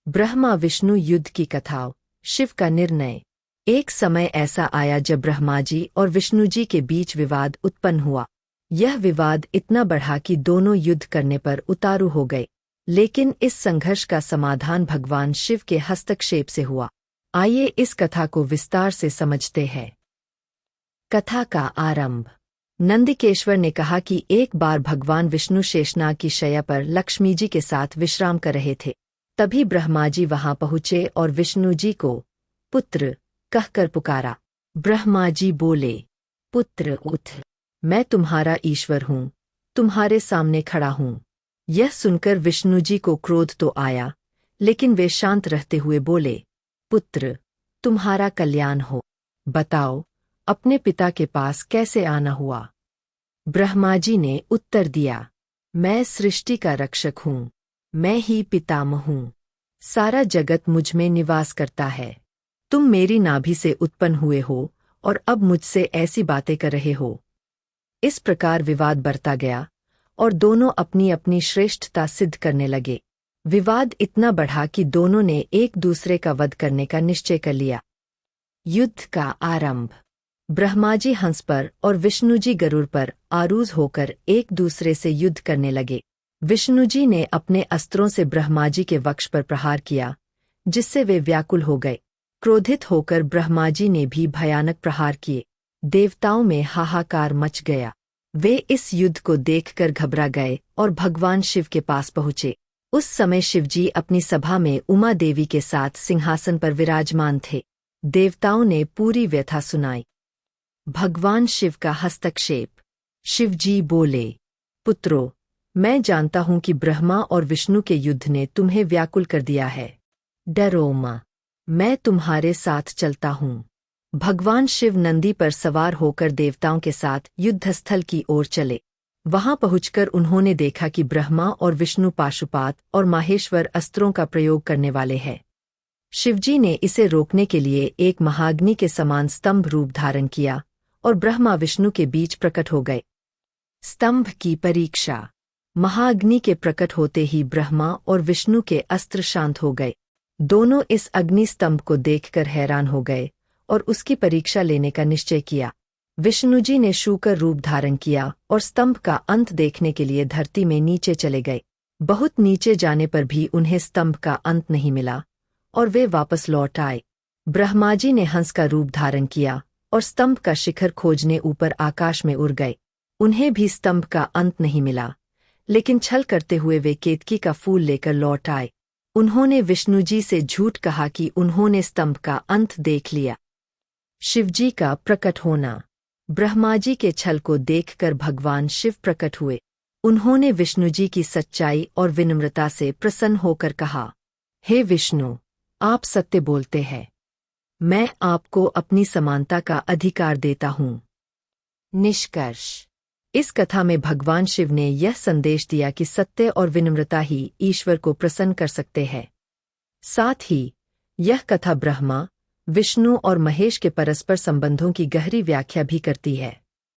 ब्रह्मा विष्णु युद्ध की कथा। शिव का निर्णय। एक समय ऐसा आया जब ब्रह्मा जी और विष्णु जी के बीच विवाद उत्पन्न हुआ। यह विवाद इतना बढ़ा कि दोनों युद्ध करने पर उतारू हो गए। लेकिन इस संघर्ष का समाधान भगवान शिव के हस्तक्षेप से हुआ। आइए इस कथा को विस्तार से समझते हैं। कथा का आरंभ। नंदिकेश्वर ने कहा कि एक बार भगवान विष्णु शेषनाग की शैया पर लक्ष्मी जी के साथ विश्राम कर रहे थे। तभी ब्रह्मा जी वहां पहुंचे और विष्णु जी को पुत्र कहकर पुकारा। ब्रह्मा जी बोले, पुत्र उठ, मैं तुम्हारा ईश्वर हूँ, तुम्हारे सामने खड़ा हूँ। यह सुनकर विष्णु जी को क्रोध तो आया, लेकिन वे शांत रहते हुए बोले, पुत्र, तुम्हारा कल्याण हो, बताओ अपने पिता के पास कैसे आना हुआ। ब्रह्मा जी ने उत्तर दिया, मैं सृष्टि का रक्षक हूँ, मैं ही पितामह हूँ, सारा जगत मुझ में निवास करता है। तुम मेरी नाभि से उत्पन्न हुए हो और अब मुझसे ऐसी बातें कर रहे हो। इस प्रकार विवाद बढ़ता गया और दोनों अपनी अपनी श्रेष्ठता सिद्ध करने लगे। विवाद इतना बढ़ा कि दोनों ने एक दूसरे का वध करने का निश्चय कर लिया। युद्ध का आरंभ। ब्रह्मा जी हंस पर और विष्णु जी गरुड़ पर आरूढ़ होकर एक दूसरे से युद्ध करने लगे। विष्णु जी ने अपने अस्त्रों से ब्रह्मा जी के वक्ष पर प्रहार किया, जिससे वे व्याकुल हो गए। क्रोधित होकर ब्रह्मा जी ने भी भयानक प्रहार किए। देवताओं में हाहाकार मच गया। वे इस युद्ध को देखकर घबरा गए और भगवान शिव के पास पहुंचे। उस समय शिवजी अपनी सभा में उमा देवी के साथ सिंहासन पर विराजमान थे। देवताओं ने पूरी व्यथा सुनाई। भगवान शिव का हस्तक्षेप। शिवजी बोले, पुत्रों, मैं जानता हूं कि ब्रह्मा और विष्णु के युद्ध ने तुम्हें व्याकुल कर दिया है। डरो मत, मैं तुम्हारे साथ चलता हूँ। भगवान शिव नंदी पर सवार होकर देवताओं के साथ युद्धस्थल की ओर चले। वहां पहुंचकर उन्होंने देखा कि ब्रह्मा और विष्णु पाशुपात और माहेश्वर अस्त्रों का प्रयोग करने वाले हैं। शिवजी ने इसे रोकने के लिए एक महाग्नि के समान स्तंभ रूप धारण किया और ब्रह्मा विष्णु के बीच प्रकट हो गए। स्तंभ की परीक्षा। महाअग्नि के प्रकट होते ही ब्रह्मा और विष्णु के अस्त्र शांत हो गए। दोनों इस अग्नि स्तंभ को देखकर हैरान हो गए और उसकी परीक्षा लेने का निश्चय किया। विष्णु जी ने शूकर रूप धारण किया और स्तंभ का अंत देखने के लिए धरती में नीचे चले गए। बहुत नीचे जाने पर भी उन्हें स्तंभ का अंत नहीं मिला और वे वापस लौट आए। ब्रह्मा जी ने हंस का रूप धारण किया और स्तंभ का शिखर खोजने ऊपर आकाश में उड़ गए। उन्हें भी स्तंभ का अंत नहीं मिला, लेकिन छल करते हुए वे केतकी का फूल लेकर लौट आए। उन्होंने विष्णु जी से झूठ कहा कि उन्होंने स्तंभ का अंत देख लिया। शिवजी का प्रकट होना। ब्रह्मा जी के छल को देखकर भगवान शिव प्रकट हुए। उन्होंने विष्णु जी की सच्चाई और विनम्रता से प्रसन्न होकर कहा, हे विष्णु, आप सत्य बोलते हैं। मैं आपको अपनी समानता का अधिकार देता हूँ। निष्कर्ष। इस कथा में भगवान शिव ने यह संदेश दिया कि सत्य और विनम्रता ही ईश्वर को प्रसन्न कर सकते हैं। साथ ही यह कथा ब्रह्मा, विष्णु और महेश के परस्पर संबंधों की गहरी व्याख्या भी करती है।